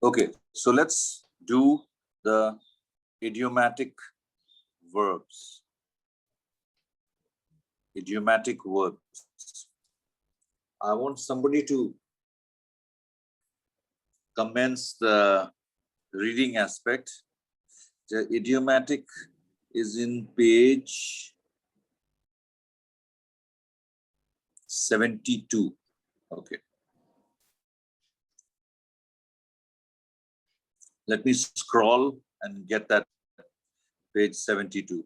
Okay, so let's do the idiomatic verbs. Idiomatic verbs. I want somebody to commence the reading aspect. The idiomatic is in page 72. Okay. Let me scroll and get that page 72.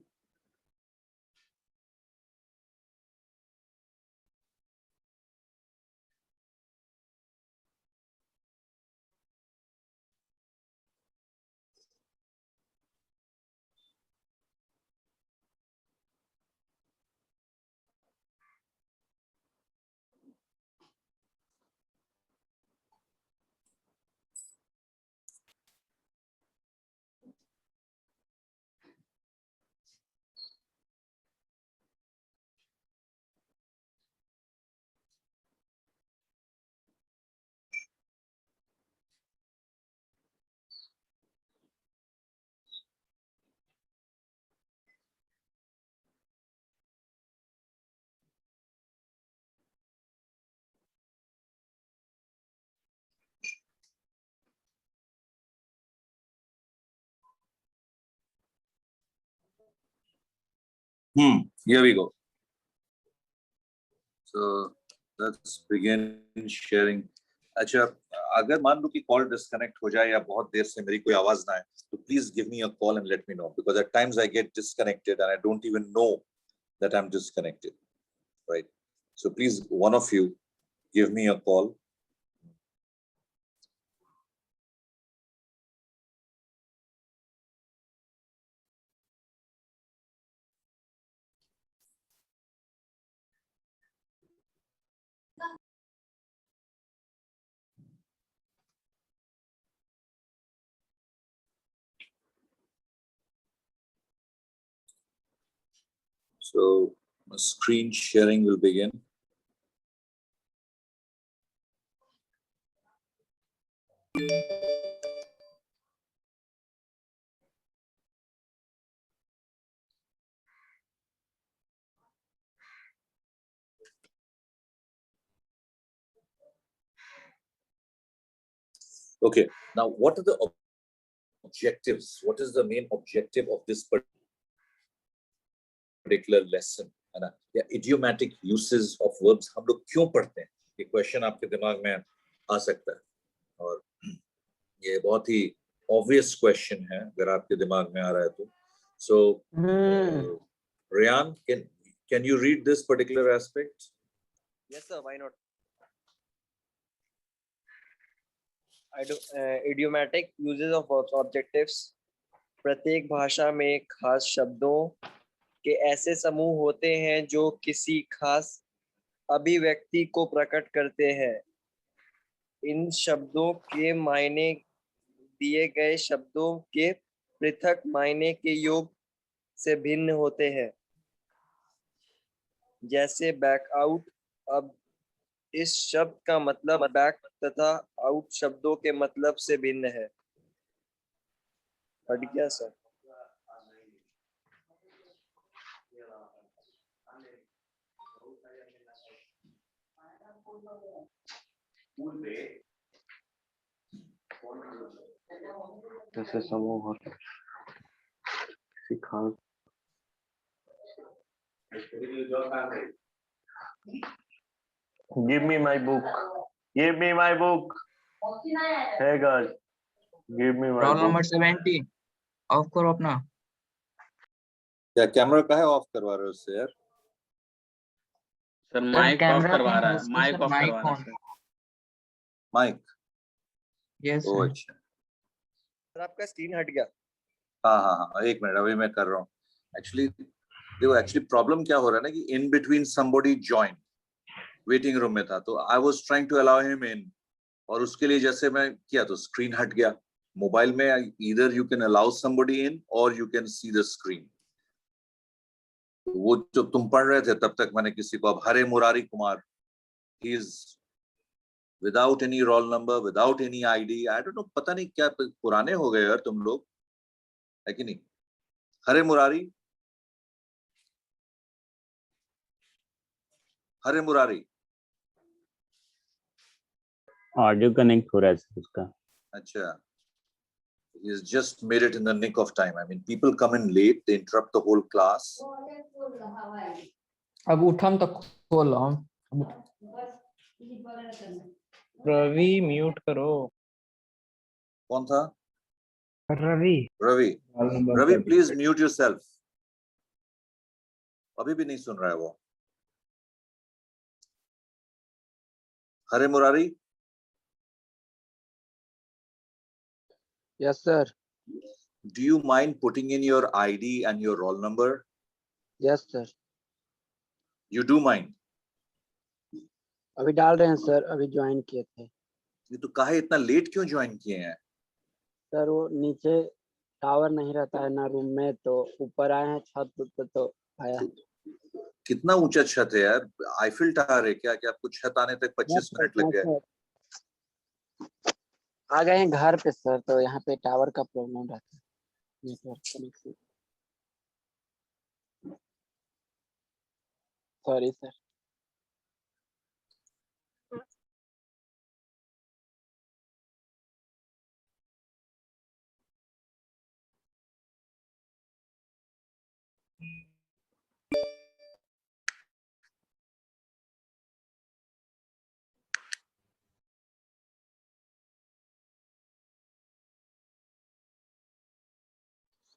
Here we go. So let's begin sharing. अच्छा, अगर मान लो कि call disconnect हो जाए या बहुत देर से मेरी कोई आवाज ना आए, तो please give me a call and let me know, because at times I get disconnected and I don't even know that I'm disconnected, right? So please, one of you, give me a call. So screen sharing will begin. Okay, now what are the objectives? What is the main objective of this particular lesson? है ना, या idiomatic uses of verbs हम लोग क्यों पढ़ते हैं? ये question आपके दिमाग में आ सकता है, और ये बहुत ही obvious question है अगर आपके दिमाग में आ रहा है तो. So Ryan, can you read this particular aspect? Yes sir, why not? Idiomatic uses of verbs. Objectives. प्रत्येक भाषा में खास शब्दों के ऐसे समूह होते हैं जो किसी खास अभिव्यक्ति को प्रकट करते हैं. इन शब्दों के मायने दिए गए शब्दों के पृथक मायने के योग से भिन्न होते हैं. जैसे बैक आउट. अब इस शब्द का मतलब बैक तथा आउट शब्दों के मतलब से भिन्न है. हट गया सर. जैसे समूह होता सिखा. Give me my book. Give me my book. Hey guys, give me my roll book. Number 70 off करो अपना. क्या कैमरा का है ऑफ करवा रहे हो उससे यार? सर माइक ऑफ कैमरा करवा रहा है. नहीं, माइक ऑफ माइक करवा रहा ऑन. है. माइक. यस ओ सर. अच्छा. सर आपका स्क्रीन हट गया. हाँ हाँ हाँ, एक मिनट, अभी मैं कर रहा हूँ. एक्चुअली देखो, एक्चुअली प्रॉब्लम क्या हो रहा है ना कि in between somebody join waiting room में था, तो I was trying to allow him in, और उसके लिए जैसे मैं किया तो स्क्रीन हट गया. मोबाइल में either you can allow somebody in or you can see the screen. वो जो तुम पढ़ रहे थे तब तक मैंने किसी को, अब Hare Murari Kumar, he is without any roll number, without any ID. I don't know, पता नहीं क्या पुराने हो गए यार तुम लोग, है कि नहीं? हरे मुरारी, हरे मुरारी. ऑडियो कनेक्ट हो रहा है सर उसका. अच्छा. He's just made it in the nick of time. I mean, people come in late, they interrupt the whole class. अब उठम तो खोल हम. रवि म्यूट करो. कौन था? Ravi. Ravi. Ravi, please mute yourself. अभी भी नहीं सुन रहा है वो. हरे Murari. Yes, sir. Do you mind putting in your ID and your roll number? Yes, sir. You do mind? अभी डाल रहे हैं सर, अभी ज्वाइन किए थे. ये तो काहे इतना लेट क्यों ज्वाइन किए हैं? सर वो नीचे टावर नहीं रहता है ना रूम में, तो ऊपर आए हैं छत पे तो आया. कितना ऊंचा छत है यार? आईफिल टावर है क्या? कि आपको छत आने तक 25 मिनट लग गए? आ गए हैं घर पे सर, तो यहाँ पे टावर का प्रॉब्लम रहता है, network connection. Sorry sir.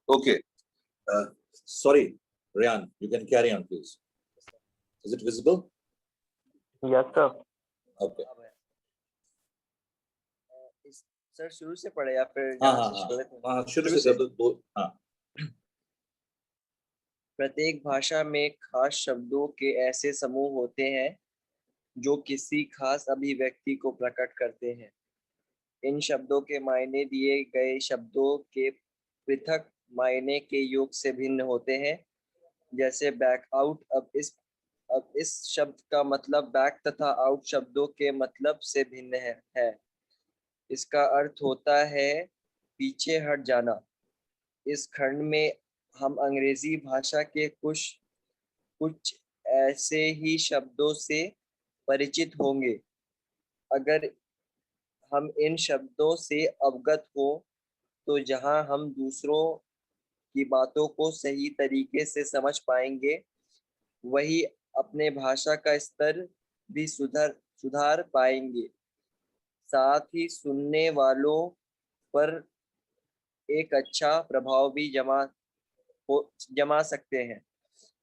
Okay. Sorry, Ryan, you can carry on, please. Is it visible? Yes sir. Okay. Sir शुरू से पढ़े या फिर हाँ जहाँ हाँ से हाँ शुरू थे? हाँ, शुरू से कर दो. हाँ. प्रत्येक भाषा में खास शब्दों के ऐसे समूह होते हैं जो किसी खास अभिव्यक्ति को प्रकट करते हैं. इन शब्दों के मायने दिए गए शब्दों के पृथक मायने के योग से भिन्न होते हैं. जैसे बैक आउट. अब इस शब्द का मतलब बैक तथा आउट शब्दों के मतलब से भिन्न है. इसका अर्थ होता है पीछे हट जाना. इस खंड में हम अंग्रेजी भाषा के कुछ ऐसे ही शब्दों से परिचित होंगे. अगर हम इन शब्दों से अवगत हो तो जहां हम दूसरों की बातों को सही तरीके से समझ पाएंगे, वही अपने भाषा का स्तर भी सुधार पाएंगे. साथ ही सुनने वालों पर एक अच्छा प्रभाव भी जमा सकते हैं.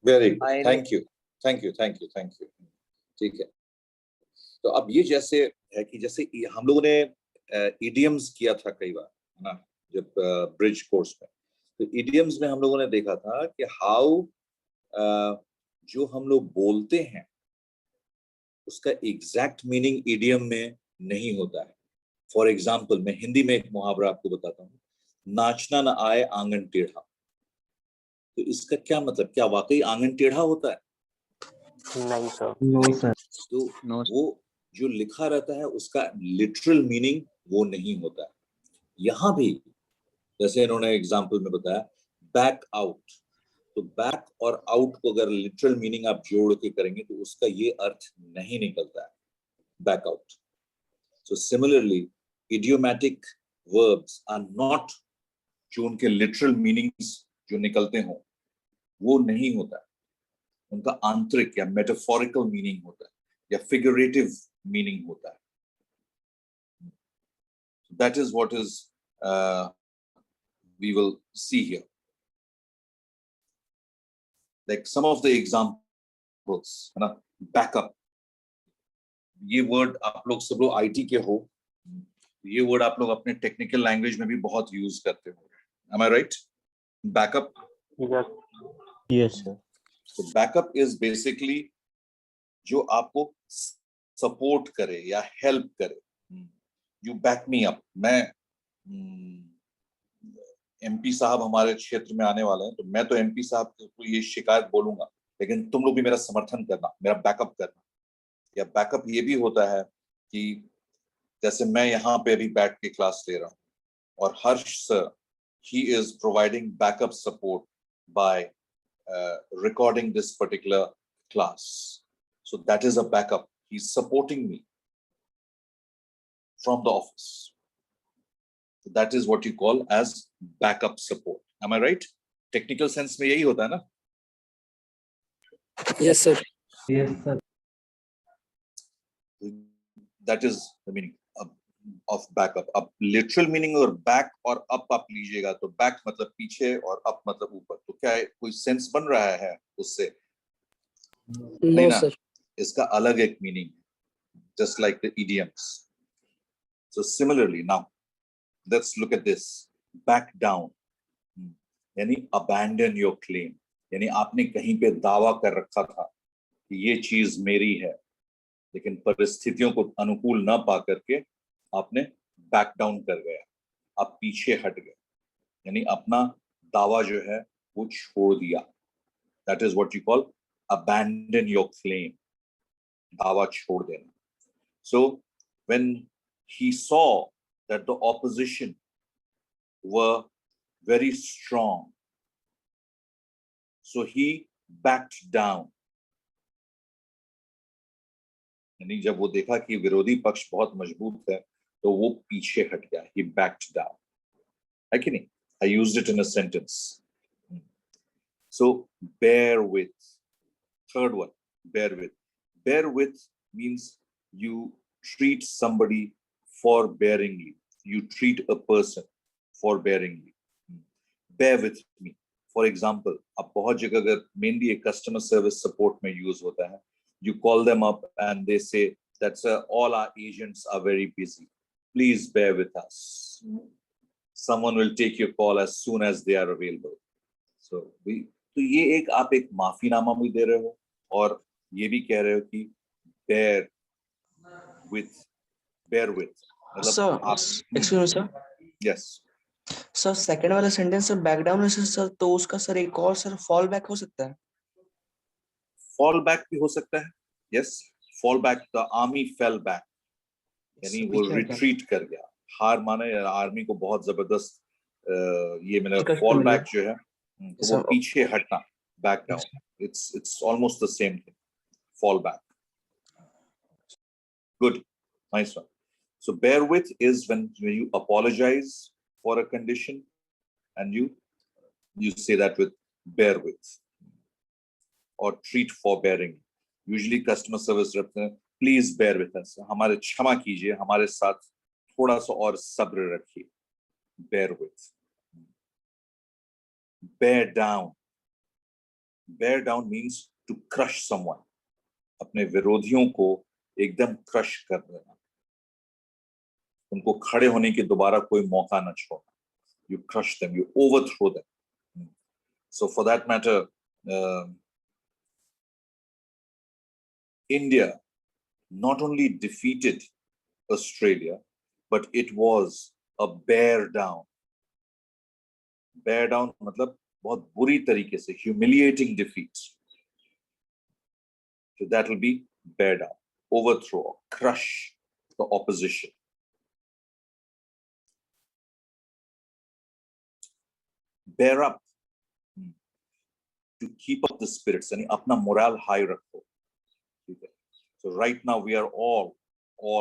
Very good. Thank you. Thank you. Thank you. Thank you. ठीक है. तो अब ये जैसे है कि जैसे हम लोगों ने idioms किया था कई बार, है ना, जब ब्रिज कोर्स में. तो idioms में हम लोगों ने देखा था कि how जो हम लोग बोलते हैं उसका एग्जैक्ट मीनिंग इडियम में नहीं होता है. फॉर एग्जाम्पल, मैं हिंदी में एक मुहावरा आपको बताता हूँ. नाचना न आए आंगन टेढ़ा. तो इसका क्या मतलब? क्या वाकई आंगन टेढ़ा होता है? नहीं सर. No sir. तो वो जो लिखा रहता है उसका लिटरल मीनिंग वो नहीं होता है. यहाँ भी जैसे इन्होंने एग्जाम्पल में बताया बैक आउट. तो बैक और आउट को अगर लिटरल मीनिंग आप जोड़ के करेंगे तो उसका ये अर्थ नहीं निकलता है, back out. So similarly idiomatic verbs are not, जो उनके लिटरल मीनिंग्स जो निकलते हों वो नहीं होता है. उनका आंतरिक या मेटाफोरिकल मीनिंग होता है या फिगरेटिव मीनिंग होता है. That is what is we will see here. Like some of the examples, है ना, backup. ये वर्ड आप लोग सब लोग आईटी के हो, ये वर्ड आप लोग अपने टेक्निकल लैंग्वेज में भी बहुत यूज करते हो. Am I right? Backup. Yes. Yes sir. So backup is basically जो आपको सपोर्ट करे या हेल्प करे. You back me up. मैं एमपी साहब हमारे क्षेत्र में आने वाले हैं, तो मैं तो एमपी साहब को ये शिकायत बोलूंगा, लेकिन तुम लोग भी मेरा समर्थन करना, मेरा बैकअप करना. या बैकअप ये भी होता है कि जैसे मैं यहाँ पे अभी बैठ के क्लास ले रहा हूँ और हर्ष sir he is providing backup support by recording this particular class. So that is a backup. He's supporting me from the office. So that is what you call as backup support. Am I right? Technical sense में यही होता है ना? Yes sir. Yes sir. That is the meaning of backup. अब literal meaning और back और up आप लीजिएगा तो back मतलब पीछे और up मतलब ऊपर. तो क्या है, कोई sense बन रहा है उससे? नहीं नो ना? सर. इसका अलग एक meaning, just like the idioms. So similarly, now let's look at this. Back down, यानी abandon your claim. यानी आपने कहीं पे दावा कर रखा था कि ये चीज मेरी है, लेकिन परिस्थितियों को अनुकूल न पा करके आपने बैक डाउन कर गया, आप पीछे हट गए, यानी अपना दावा जो है वो छोड़ दिया. That is what you call abandon your claim. दावा छोड़ देना. So when he saw that the opposition were very strong, so he backed down. यानी जब वो देखा कि विरोधी पक्ष बहुत मजबूत है तो वो पीछे हट गया. He backed down. है कि नहीं? I used it in a sentence. So bear with. Third one, bear with. Bear with means you treat somebody forbearingly. You treat a person forbearingly. Bear with me. For example, अब बहुत जगह अगर mainly एक customer service support में use होता है, you call them up and they say that sir, all our agents are very busy. Please bear with us. Someone will take your call as soon as they are available. So तो ये एक आप एक माफीनामा भी दे रहे हो और ये भी कह रहे हो कि bear with. Sir excuse me sir. Yes. Sir second वाला सेंटेंस सर बैक डाउन है सर, तो उसका सर एक और सर फॉल बैक हो सकता है. Fall back भी हो सकता है. Yes. Fall back. The army fell back. यानी वो retreat कर गया, हार माने. आर्मी को बहुत जबरदस्त ये मैंने fall back जो है तो वो पीछे हटना, back down. It's almost the same thing. Fall back. Good. Nice one. So bear with is when you apologize for a condition and you say that with bear with. Or treat forbearing. Usually customer service reps, please bear with us. हमारे क्षमा कीजिए, हमारे साथ थोड़ा सा और सब्र रखिए. Bear with. Bear down. Bear down means to crush someone. अपने विरोधियों को एकदम crush कर देना. उनको खड़े होने की दोबारा कोई मौका न छोड़ना. You crush them, you overthrow them. So for that matter, India not only defeated Australia, but it was a bear down. Bear down मतलब बहुत बुरी तरीके से, humiliating defeat. So that will be bear down, overthrow, crush the opposition. Bear up, to keep up the spirits, यानी अपना morale high रखो. So right now we are all,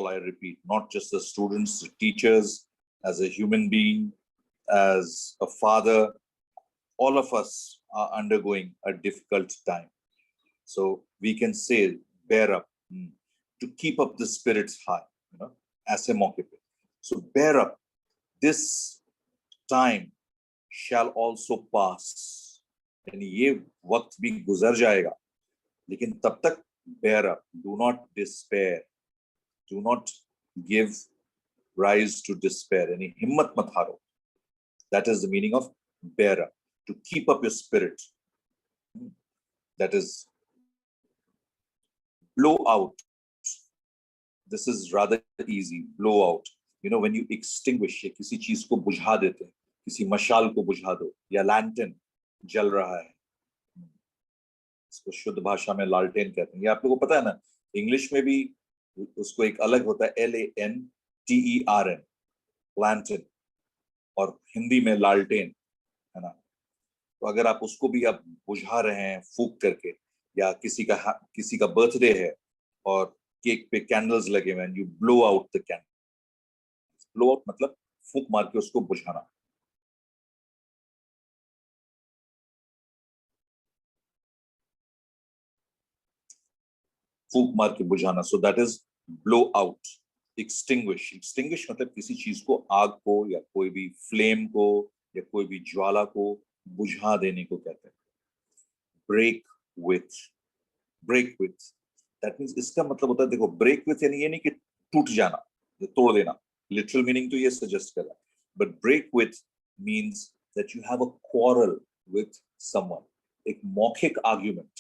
I repeat, not just the students, the teachers, as a human being, as a father, all of us are undergoing a difficult time. So we can say, bear up, to keep up the spirits high, as a मौके पे. So bear up. This time shall also pass. यानी ये वक्त भी गुजर जाएगा, लेकिन तब तक bear up. Do not despair. Do not give rise to despair. यानी हिम्मत मत हारो. That is the meaning of bear up. To keep up your spirit. That is blow out. This is rather easy. Blow out. When you extinguish, किसी चीज को बुझा देते हैं, किसी मशाल को बुझा दो, या लैंटर्न जल रहा है, इसको शुद्ध भाषा में लालटेन कहते हैं. ये आप लोगों को पता है ना. इंग्लिश में भी उसको एक अलग होता है, LAN TERN, lantern, और हिंदी में लालटेन, है ना। तो अगर आप उसको भी आप बुझा रहे हैं फूंक करके, या किसी का बर्थडे है और केक पे कैंडल्स लगे हुए हैं, you blow out the candle. Blow out मतलब फूंक मार के उसको बुझाना। फूंक मार के बुझाना, so that is blow out. Extinguish, extinguish मतलब किसी चीज को, आग को या कोई भी फ्लेम को या कोई भी ज्वाला को बुझा देने को कहते हैं। Break with, break with, that means इसका मतलब होता है, देखो ब्रेक विथ यानी ये नहीं कि टूट जाना या तोड़ देना, लिटरल मीनिंग तो ये सजेस्ट कर रहा है, but break with means that you have a quarrel with someone, एक मौखिक आर्ग्यूमेंट,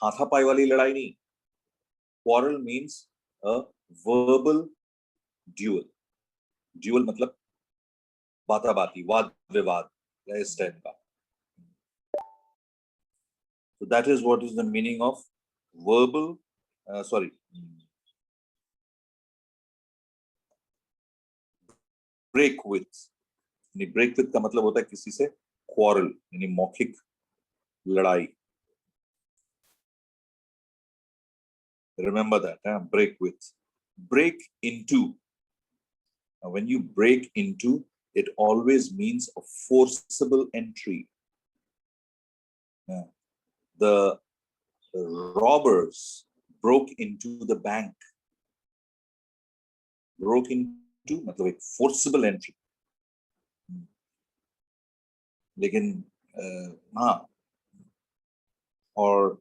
हाथापाई वाली लड़ाई नहीं। Quarrel means a verbal duel, duel मतलब बाताबाती, वाद विवाद या इस टाइप का। So that is what is the meaning of verbal, break with। Break with का मतलब होता है किसी से क्वारल, यानी मौखिक लड़ाई। Remember that, break with। Break into, now when you break into, it always means a forcible entry। The robbers broke into the bank। broke into मतलब एक forcible entry। लेकिन हाँ, और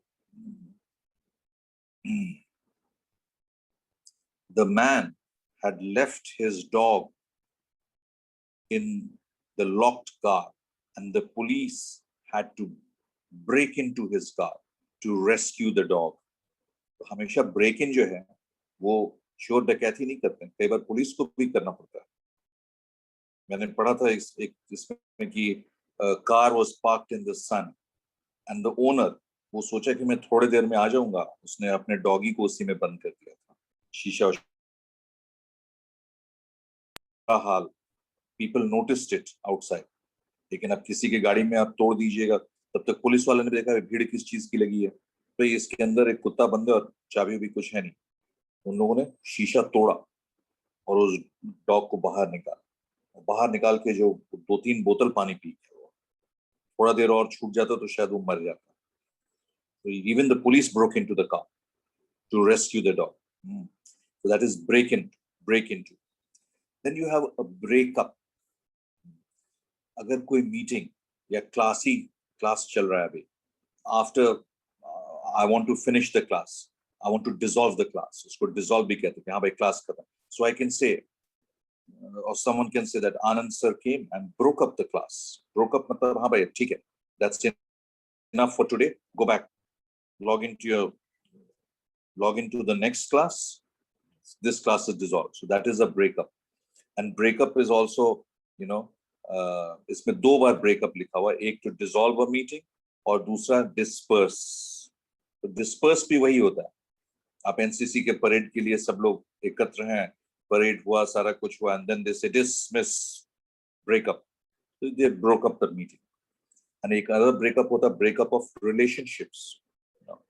the man had left his dog in the locked car and the police had to break into his car to rescue the dog। तो हमेशा break in जो है वो चोर डकैती नहीं करते, कई बार पुलिस को भी करना पड़ता है। मैंने पढ़ा था इसमें कि car was parked in the sun and the owner, वो सोचा कि मैं थोड़ी देर में आ जाऊंगा, उसने अपने डॉगी को उसी में बंद कर दिया था, शीशा हाल। People noticed it outside. लेकिन अब किसी की गाड़ी में आप तोड़ दीजिएगा, तब तक पुलिस वाले ने देखा भीड़ किस चीज की लगी है, तो इसके अंदर एक कुत्ता बंद है और चाबी भी कुछ है नहीं। उन लोगों ने शीशा तोड़ा और उस डॉग को बाहर निकाला। बाहर निकाल के जो 2-3 बोतल पानी पी, थोड़ा देर और छूट जाता तो शायद वो मर जाता। So even the police broke into the car to rescue the dog। So that is break into। Then you have a breakup। अगर कोई मीटिंग या क्लास चल रहा है अभी, after I want to finish the class, I want to dissolve the class, उसको dissolve भी कहते हैं, हाँ भाई क्लास खत्म। So I can say, or someone can say that Anand sir came and broke up the class। broke up मतलब हाँ भाई ठीक है, that's enough for today, go back, log into the next class, this class is dissolved। So that is a breakup। and breakup is also, you know, इसमें 2 बार breakup लिखा हुआ है, एक to dissolve a meeting और दूसरा disperse। तो disperse भी वही होता है, आप एनसीसी के परेड के लिए सब लोग एकत्र हैं, परेड हुआ, सारा कुछ हुआ, and then they say dismiss, breakup, so they broke up the meeting। and एक other breakup होता है breakup of relationships, you know?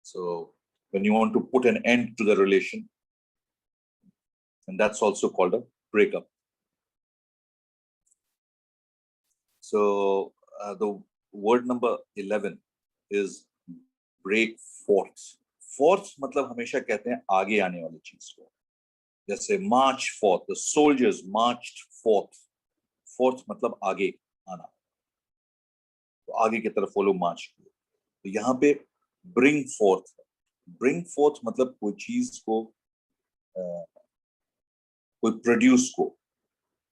So when you want to put an end to the relation, and that's also called a breakup। So the word number 11 is break forth। forth मतलब हमेशा कहते हैं आगे आने वाली चीज को, जैसे march forth, the soldiers marched forth। forth मतलब आगे आना, तो आगे की तरफ वो लोग मार्च किए। तो यहाँ पे bring forth, bring forth मतलब कोई चीज को, कोई प्रोड्यूस को,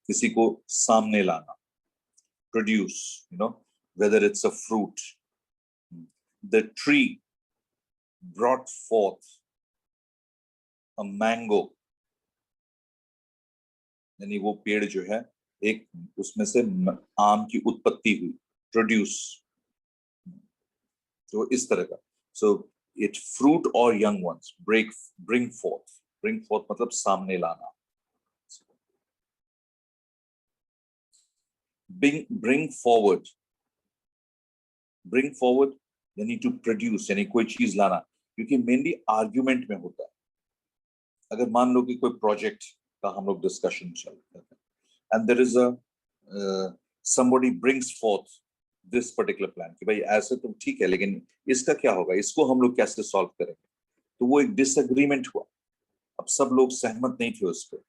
किसी को सामने लाना, produce, you know, whether it's a fruit। the tree brought forth a mango, यानी वो पेड़ जो है एक उसमें से आम की उत्पत्ति हुई, produce। तो इस तरह का, so it fruit or young ones bring forth, Bring forth मतलब सामने लाना. Bring forward. Bring forward यानी to produce, यानी कोई चीज लाना, क्योंकि मेनली आर्ग्यूमेंट में होता है. अगर मान लो कि कोई प्रोजेक्ट का हम लोग डिस्कशन चल रहा है and there is a somebody brings forth this particular plan कि भाई ऐसे तो ठीक है, लेकिन इसका क्या होगा, इसको हम लोग कैसे सॉल्व करेंगे, तो वो एक डिसएग्रीमेंट हुआ. अब सब लोग सहमत नहीं थे उस पर,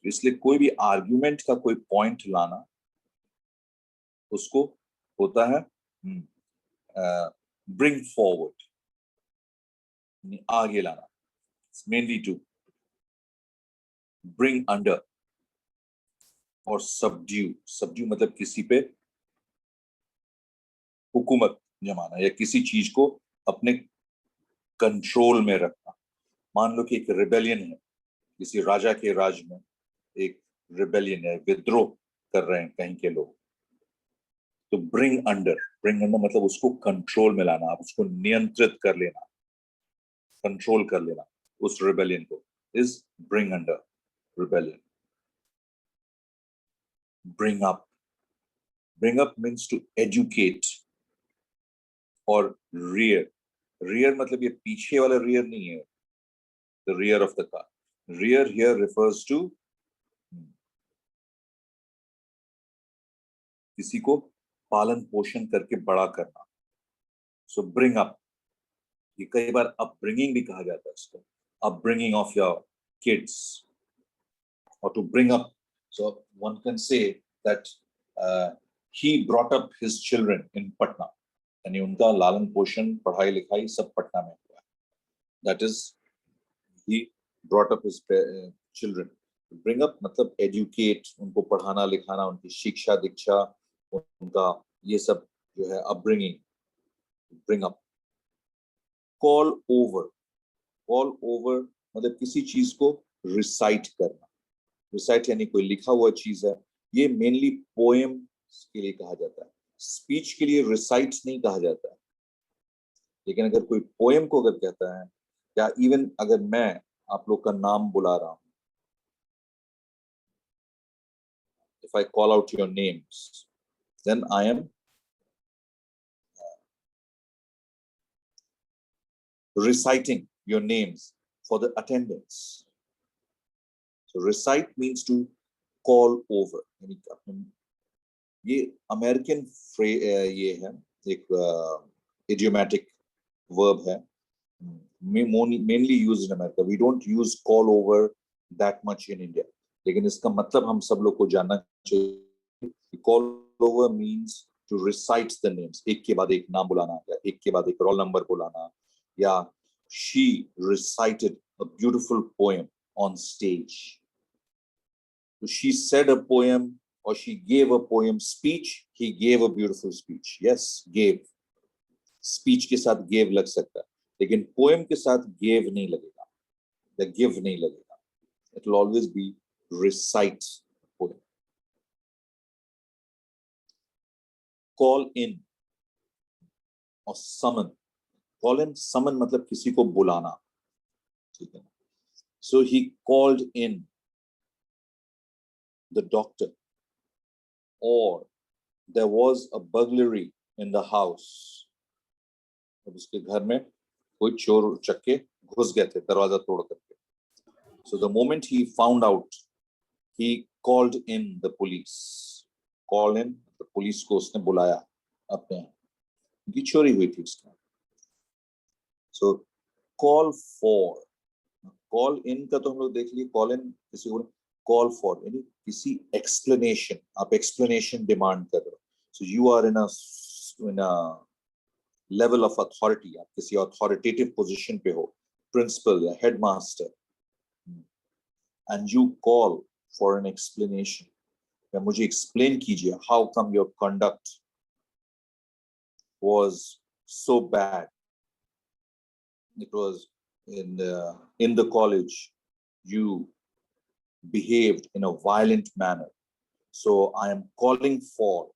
इसलिए कोई भी आर्ग्यूमेंट का कोई पॉइंट लाना उसको होता है ब्रिंग फॉरवर्ड, आगे लाना. मेनली टू ब्रिंग अंडर और सबड्यू मतलब किसी पे हुकूमत जमाना या किसी चीज को अपने कंट्रोल में रखना. मान लो कि एक रिबेलियन है, किसी राजा के राज में एक रिबेलियन है, विद्रोह कर रहे हैं कहीं के लोग, तो ब्रिंग अंडर मतलब उसको कंट्रोल में लाना, आप उसको नियंत्रित कर लेना, कंट्रोल कर लेना उस रिबेलियन को, is bring under rebellion. Bring up means to educate और rear मतलब ये पीछे वाला rear नहीं है, the rear of the car. Rear here refers to किसी को पालन पोषण करके बड़ा करना. So bring up, ये कई बार upbringing भी कहा जाता है इसको, upbringing of your kids, or to bring up. So one can say that he brought up his children in Patna. यानी उनका लालन पोषण पढ़ाई लिखाई सब पटना में हुआ. That is, he brought up his children. Bring up मतलब educate, उनको पढ़ाना लिखाना, उनकी शिक्षा दीक्षा, उनका ये सब जो है upbringing. Bring up. Call over मतलब किसी चीज को recite करना. रिसाइट यानी कोई लिखा हुआ चीज है, ये मेनली पोएम के लिए कहा जाता है. स्पीच के लिए रिसाइट नहीं कहा जाता है. लेकिन अगर कोई पोएम को अगर कहता है, या इवन अगर मैं आप लोग का नाम बुला रहा हूं, if I call out your names, then I am reciting your names for the attendance. So recite means to call over. ये अमेरिकन ये है, एक idiomatic verb है, mainly used in America. We don't use call over that much in India. लेकिन इसका मतलब हम सब लोग को जानना चाहिए. Call over means to recite the names. एक के बाद एक नाम बुलाना, या एक के बाद एक रोल नंबर बुलाना, या she recited a beautiful poem on stage. So she said a poem, or she gave a poem speech. He gave a beautiful speech. Yes, gave. Speech के साथ gave लग सकता है, लेकिन poem के साथ gave नहीं लगेगा, या give नहीं लगेगा. It will always be recite poem. Call in or summon. Call in, summon मतलब किसी को बुलाना. ठीक है. So he called in the doctor, or there was a burglary in the house. अब उसके घर में कोई चोर चक्के घुस गए थे दरवाजा तोड़ करके. So the moment he found out, he called in the police. Call in, the police को उसने बुलाया अपने, उनकी चोरी हुई थी उसका. So call for, call in का तो हम लोग देख लिए. Call in किसी को, call for यानी किसी explanation, आप explanation demand कर रहे हो. So you are in a level of authority, आप किसी authoritative position पे हो, principal या headmaster, and you call for an explanation. या मुझे explain कीजिए, how come your conduct was so bad? It was in the college, you behaved in a violent manner. So I am calling for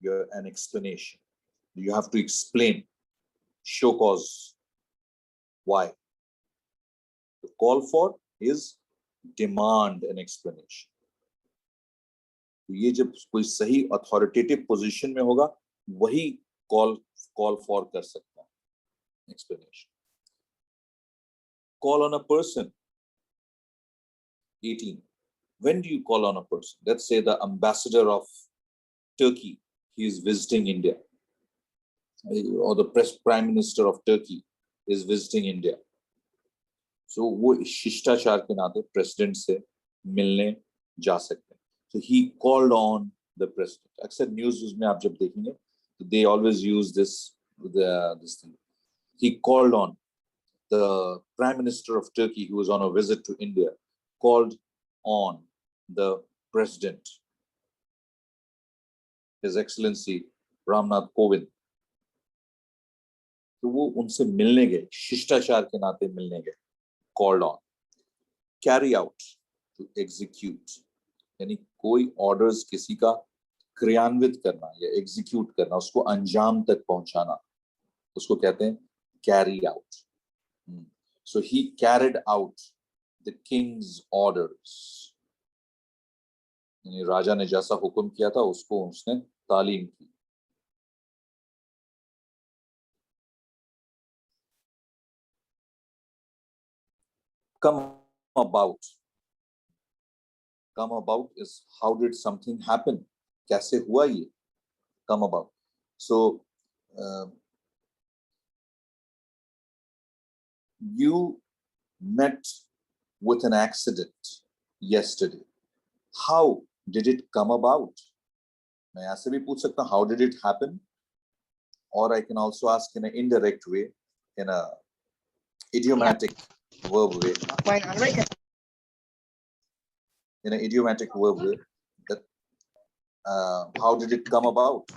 an explanation. You have to explain, show cause. Why? To call for is demand an explanation. तो ये जब कोई सही authoritative position में होगा वही call for कर सकता है explanation. Call on a person. 18. When do you call on a person? Let's say the ambassador of Turkey, he is visiting India, or the prime minister of Turkey is visiting India. So वो शिष्टाचार के नाते president से मिलने जा सकते हैं. So he called on the president. अक्सर न्यूज़ में आप जब देखेंगे तो they always use this thing. He called on the prime minister of Turkey, who was on a visit to India, called on the president, His Excellency Ramnath Kovind. तो वो उनसे मिलने गए, शिष्टाचार के नाते मिलने गए. Called on. Carry out, to execute. यानी कोई orders किसी का क्रियान्वित करना या execute करना, उसको अंजाम तक पहुंचाना, उसको कहते हैं carry out. So he carried out the king's orders. यानी राजा ने जैसा हुक्म किया था उसको उसने तालीम की. Come about. Come about is how did something happen? कैसे हुआ ये? Come about. So you met with an accident yesterday. How did it come about? मैं ऐसे भी पूछ सकता हूँ, how did it happen? Or I can also ask in an indirect way, in a idiomatic verb way. In an idiomatic verb way, that how did it come about?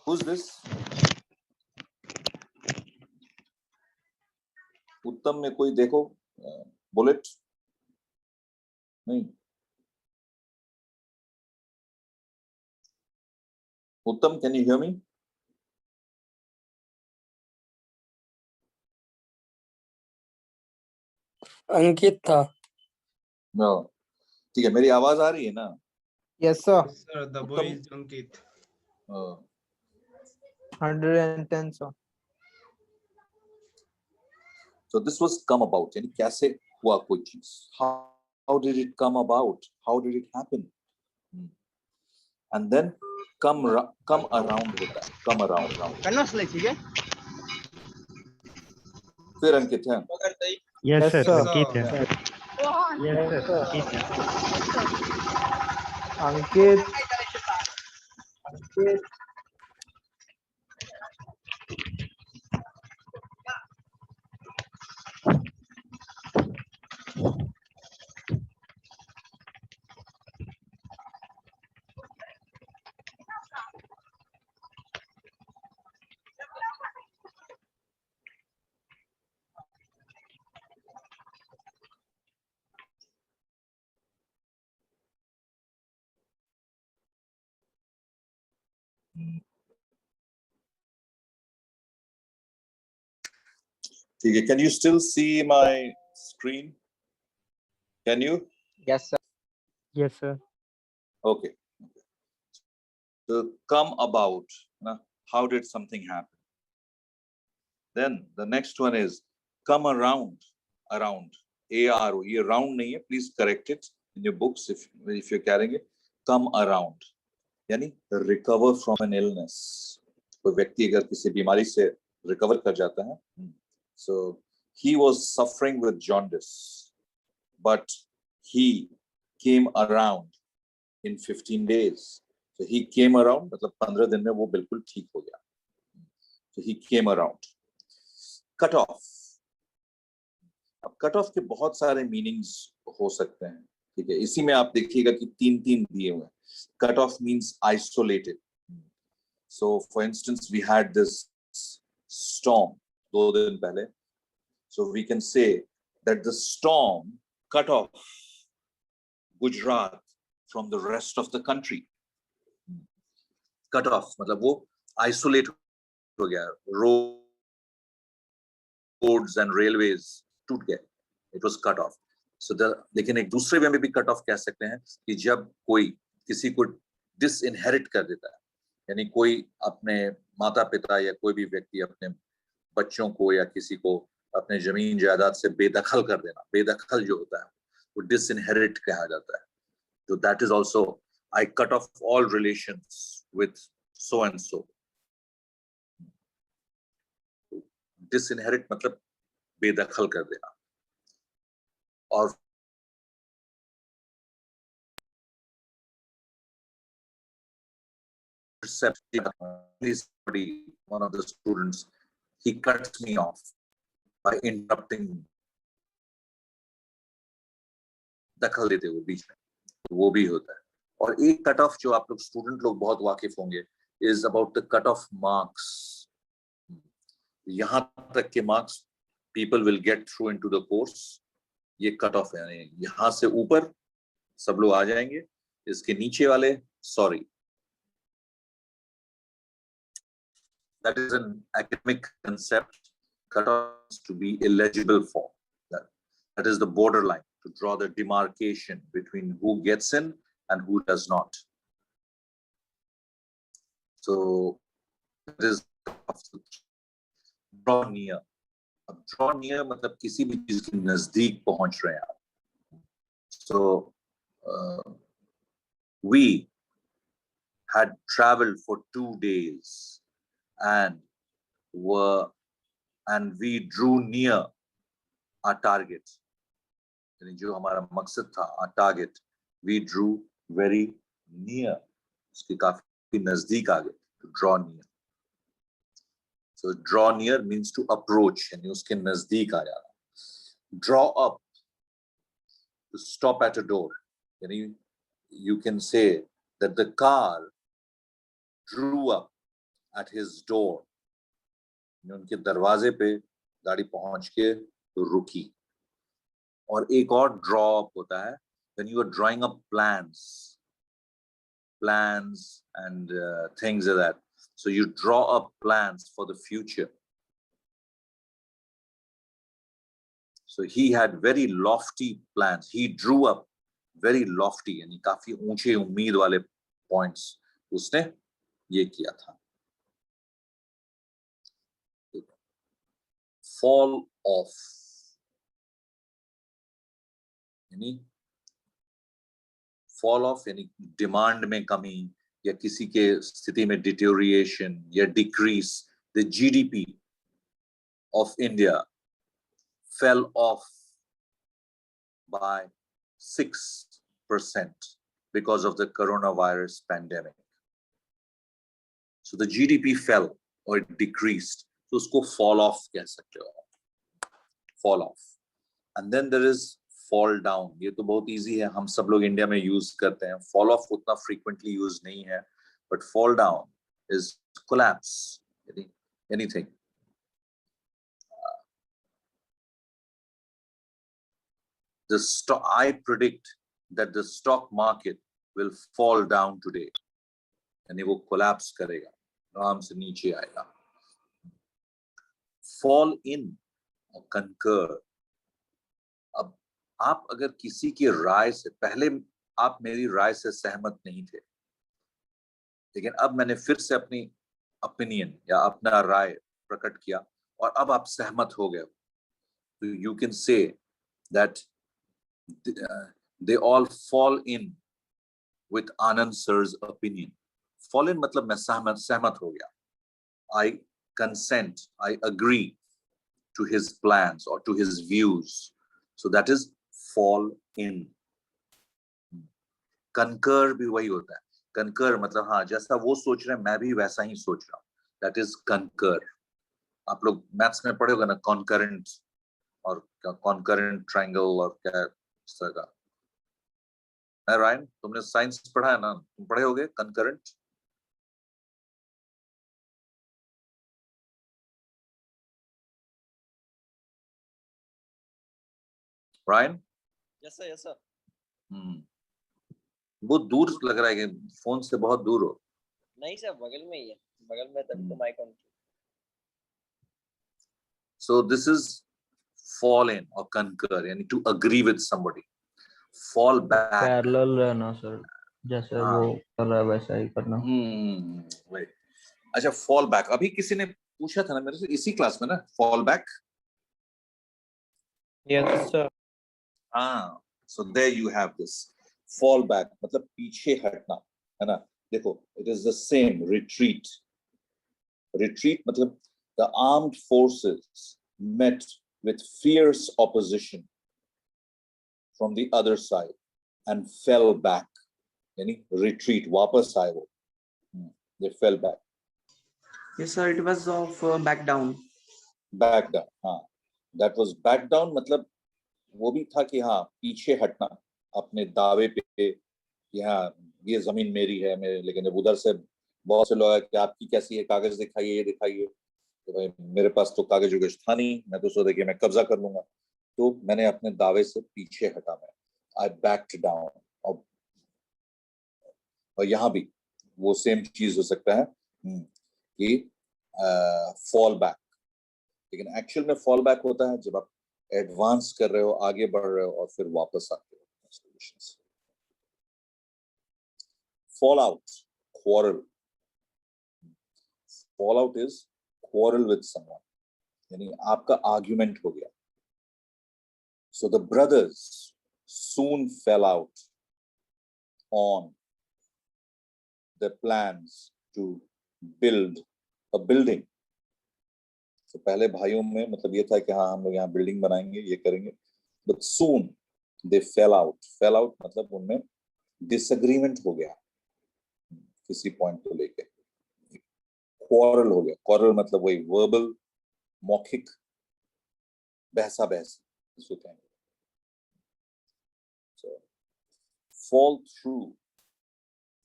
Who's this? उत्तम में कोई देखो bullet नहीं. उत्तम, can you hear me? अंकित था. No. ठीक है, मेरी आवाज आ रही है ना? Yes, sir. Sir, the boy is Ankit. 110, sir. So this was come about. यानी कैसे हुआ कोई चीज? How did it come about? How did it happen? And then come around with that. Come around. फिर अंकित है. Yes, sir. Ankit है. Yes, sir. अंकित. ठीक है. Can you still see my screen? Can you? Yes, sir. Yes, sir. Okay. So come about. How did something happen? Then the next one is come around. Around. ARO. ये round नहीं है. Please correct it in your books if you're carrying it. Come around. यानी recover from an illness. कोई व्यक्ति अगर किसी बीमारी से recover कर जाता है. So he was suffering with jaundice, but he came around in 15 days. So he came around, मतलब 15 दिन में वो बिल्कुल ठीक हो गया. So he came around. Cut off. अब cut off के बहुत सारे meanings हो सकते हैं. ठीक है. इसी में आप देखिएगा कि तीन दिए हुए हैं. Cut off means isolated. So for instance, we had this storm 2 दिन पहले. So we can say that the storm cut off Gujarat from the rest of the country. Cut off मतलब वो isolate हो गया. Roads and railways टूट गए. It was cut off. So लेकिन एक दूसरे वे में भी कट ऑफ कह सकते हैं कि जब कोई किसी को डिसइनहेरिट कर देता है, यानी कोई अपने माता पिता या कोई भी व्यक्ति अपने बच्चों को या किसी को अपने जमीन जायदाद से बेदखल कर देना, बेदखल जो होता है वो डिसइनहेरिट कहा जाता है. So that is also, I cut off all relations with so and so. Disinherit मतलब बेदखल कर देना. और one of the students, he cuts me off by interrupting, दखल देते हुए बीच में, वो भी होता है. और एक कट ऑफ जो आप लोग स्टूडेंट लोग बहुत वाकिफ होंगे is about the cut off marks. यहाँ तक के marks people will get through into the course. ये कट ऑफ है, यानी यहाँ से ऊपर सब लोग आ जाएंगे, इसके नीचे वाले sorry. That is an academic concept. Cut offs to be eligible for. That is the borderline, to draw the demarcation between who gets in and who does not. So that is draw near. अब draw near मतलब किसी भी चीज के नजदीक पहुंच रहे हैं आप. So we had traveled for 2 days and we drew near our target. यानी जो हमारा मकसद था, our target, we drew very near. उसके काफी नजदीक आ गए. To draw near. So draw near means to approach, यानी उसके नजदीक आ जाना. Draw up, to stop at a door. यानी you can say that the car drew up at his door. उनके दरवाजे पे गाड़ी पहुंच के रुकी. और एक और draw up होता है when you are drawing up plans and things like that. So you draw up plans for the future. So he had very lofty plans. He drew up very lofty, यानी काफी ऊंचे उम्मीद वाले points उसने ये किया था. Fall off, यानी fall off यानी डिमांड में कमी या किसी के स्थिति में डिटेरिएशन या decrease. The GDP of India fell off by 6% because of the coronavirus pandemic. So the GDP fell or it decreased. तो उसको fall off कह सकते हो. Fall off. And then there is fall down. ये तो बहुत easy है, हम सब लोग इंडिया में यूज करते हैं. Fall off उतना frequently यूज नहीं है, but fall down is collapse. Anything. The stock, I predict that the stock market will fall down today. यानी वो collapse करेगा, आराम से नीचे आएगा. Fall in or concur. अब आप अगर किसी की राय से, पहले आप मेरी राय से सहमत नहीं थे, लेकिन अब मैंने फिर से अपनी ओपिनियन या अपना राय प्रकट किया और अब आप सहमत हो गए, तो you can say that they all fall in with Anand sir's opinion. Fall in मतलब मैं सहमत हो गया. I consent, I agree to his plans or to his views. So that is fall in. Concur भी वही होता है. Concur मतलब हाँ, जैसा वो सोच रहे हैं मैं भी वैसा ही सोच रहा हूँ. That is concur. आप लोग मैथ्स में पढ़े होगा ना, concurrent और concurrent triangle और क्या इस तरह का. है रायन, तुमने साइंस पढ़ा है ना, तुम पढ़े होगे concurrent. Ryan? Yes sir, yes sir. बहुत दूर लग रहा है कि फोन से बहुत दूर हो. नहीं सर, बगल में ही है, बगल में तभी तो mic on. So this is fall in or concur, यानी to agree with somebody. Fall back. Parallel रहना सर, जैसे हाँ। वो कर रहा है वैसा ही करना। right. अच्छा, fall back अभी किसी ने पूछा था ना मेरे से इसी क्लास में ना, fall back. Yes, sir. हाँ, so there you have this fall back, मतलब पीछे हटना, है ना? देखो, it is the same retreat. Retreat मतलब the armed forces met with fierce opposition from the other side and fell back. यानी retreat, वापस आए वो. They fell back. Yes, sir. It was of back down. Back down. हाँ, that was back down मतलब वो भी था कि हाँ पीछे हटना अपने दावे पे कि हाँ ये जमीन मेरी है मेरे, लेकिन जब उधर से बहुत से लोग कि आपकी कैसी है, कागज दिखाइए, ये दिखाइए, तो भाई मेरे पास तो कागज उगज था नहीं, मैं तो सोचा कि मैं कब्जा कर लूंगा, तो मैंने अपने दावे से पीछे हटा, मैं आई बैक्ड डाउन। और यहाँ भी वो सेम चीज हो सकता है कि फॉल बैक, लेकिन एक्चुअल में फॉल बैक होता है जब आप एडवांस कर रहे हो, आगे बढ़ रहे हो और फिर वापस आते हो। Fall out, quarrel. Fall out is quarrel with someone, यानी आपका आर्ग्यूमेंट हो गया। So the brothers soon fell out on the plans to build a building. तो पहले भाइयों में मतलब ये था कि हाँ हम लोग यहाँ बिल्डिंग बनाएंगे, ये करेंगे, but soon they fail out. Fail out मतलब उनमें डिसएग्रीमेंट हो गया किसी पॉइंट को लेके, क्वारल हो गया। क्वारल मतलब वही वर्बल, मौखिक बहसा बहस इसको कहेंगे। So, fall through,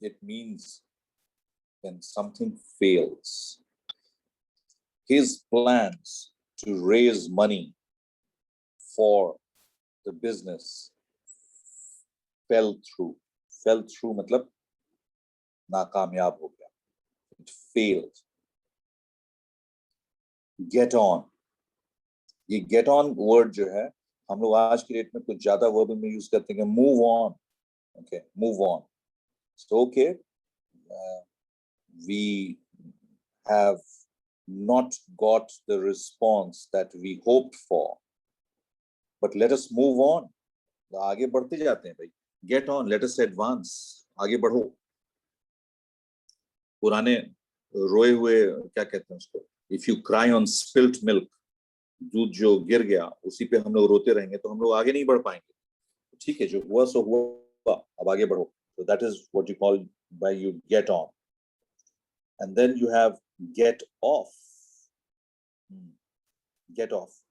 it means when something fails. His plans to raise money for the business fell through. Fell through मतलब नाकामयाब हो गया, it failed. Get on, ये get on word जो है हम लोग आज की डेट में कुछ ज्यादा वर्ब में यूज करते हैं, move on. Okay, move on. So okay, we have not got the response that we hoped for, but let us move on. आगे बढ़ते जाते हैं भाई, get on, let us advance, आगे बढ़ो। पुराने रोए हुए क्या कहते हैं उसको, if you cry on spilt milk, दूध जो गिर गया उसी पे हम लोग रोते रहेंगे तो हम लोग आगे नहीं बढ़ पाएंगे। ठीक है, जो हुआ सो हुआ, अब आगे बढ़ो। So that is what you call by you get on. And then you have get off. Get off.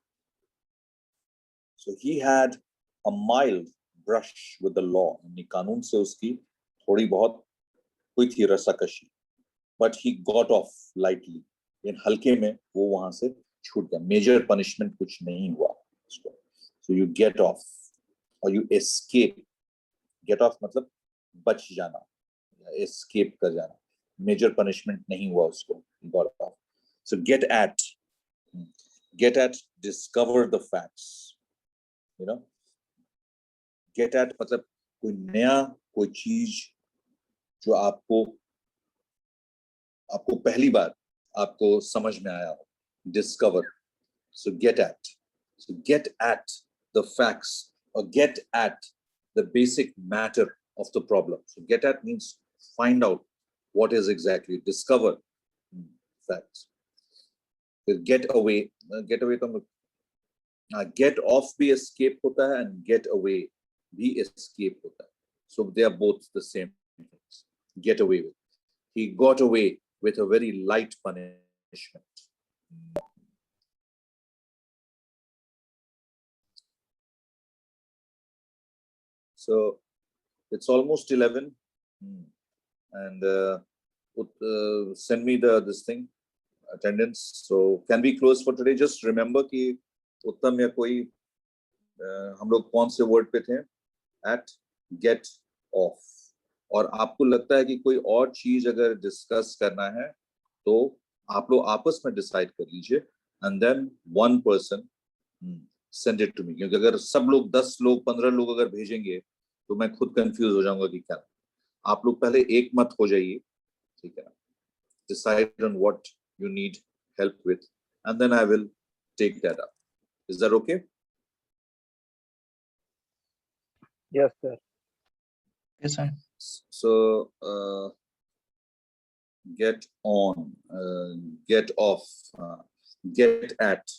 So he had a mild brush with the law. कानून से उसकी थोड़ी बहुत हुई थी रसाकशी, but he got off lightly. इन हल्के में वो वहां से छूट गया, मेजर पनिशमेंट कुछ नहीं हुआ उसको। So you get off or you escape. Get off मतलब बच जाना, escape कर जाना, मेजर पनिशमेंट नहीं हुआ उसको, got off. So get at, discover the facts, you know. Get at मतलब कोई नया कोई चीज जो आपको पहली बार आपको समझ में आया हो, discover. So get at. So get at the facts or get at the basic matter of the problem. So get at means find out what is exactly, discover facts. So get away तो get off भी escape होता है and get away भी escape होता है. So they are both the same things. Get away with. He got away with a very light punishment. So it's almost 11, and send me this thing, attendance. So can we close for today? Just remember कि उत्तम या कोई हम लोग कौन से word पे थे, at, get off. और आपको लगता है कि कोई और चीज अगर डिस्कस करना है तो आप लोग आपस में डिसाइड कर लीजिए, and then one person send it to me, क्योंकि अगर सब लोग 10 लोग 15 लोग अगर भेजेंगे तो मैं खुद कंफ्यूज हो जाऊंगा कि क्या। आप लोग पहले एक मत हो जाइए, ठीक है, decide on what you need help with, and then I will take that up. Is that okay? Yes, sir. Yes, sir. So get on, get off, get at,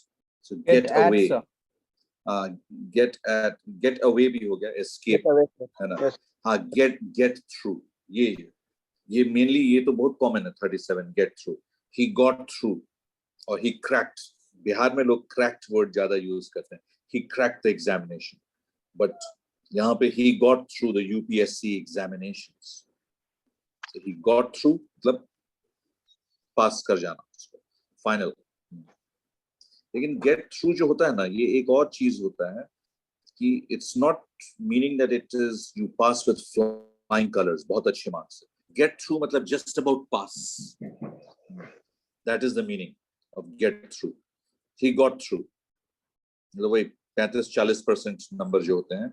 so get away, get at, get away भी हो गया, escape Get away, sir. है ना। Yes. हाँ, get through, ये mainly ये तो बहुत common है 37, get through, he got through और he cracked। बिहार में लोग cracked word ज्यादा use करते हैं, he cracked the examination, but यहाँ पे he got through the UPSC examinations, so he got through मतलब पास कर जाना उसको, फाइनल। लेकिन गेट थ्रू जो होता है ना, ये एक और चीज होता है कि it's not meaning that it is you pass with flying colours, बहुत अच्छे मार्क्स से। गेट थ्रू मतलब just about pass, that is the meaning of get through. He got through, मतलब वही 35-40% नंबर जो होते हैं,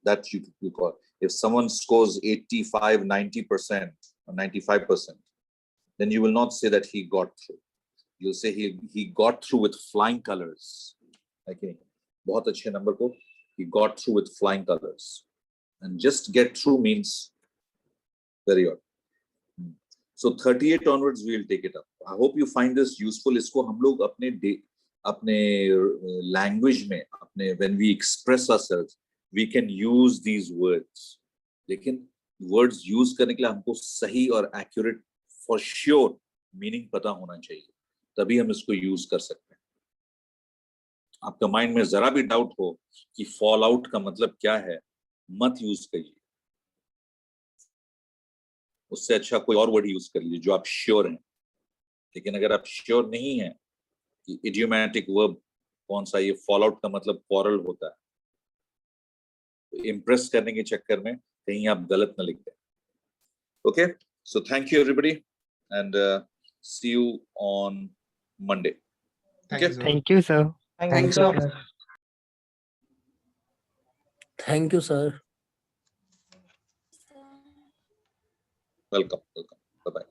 that you call, if someone scores 85, 90% or 95%, then you will not say that he got through. You'll say he got through with flying colors. Okay, बहुत अच्छे number को he got through with flying colors. And just get through means very odd. So 38 onwards we will take it up. I hope you find this useful. इसको हम लोग अपने language में, अपने when we express ourselves, we can use these words. लेकिन words use करने के लिए हमको सही और accurate for sure मीनिंग पता होना चाहिए, तभी हम इसको यूज कर सकते हैं। आपका माइंड में जरा भी डाउट हो कि फॉल आउट का मतलब क्या है, मत यूज करिए, उससे अच्छा कोई और वर्ड यूज कर लीजिए जो आप श्योर हैं। लेकिन अगर आप श्योर नहीं है कि इडियोमैटिक वर्ब कौन सा, ये फॉल आउट का मतलब क्वारल होता है, तो इम्प्रेस करने के चक्कर में कहीं आप गलत ना लिख दें। Okay, so thank you everybody and see you on Monday. Thank you, sir. Thank you, sir. Thank you, sir. Thank you, sir. Welcome. Bye bye.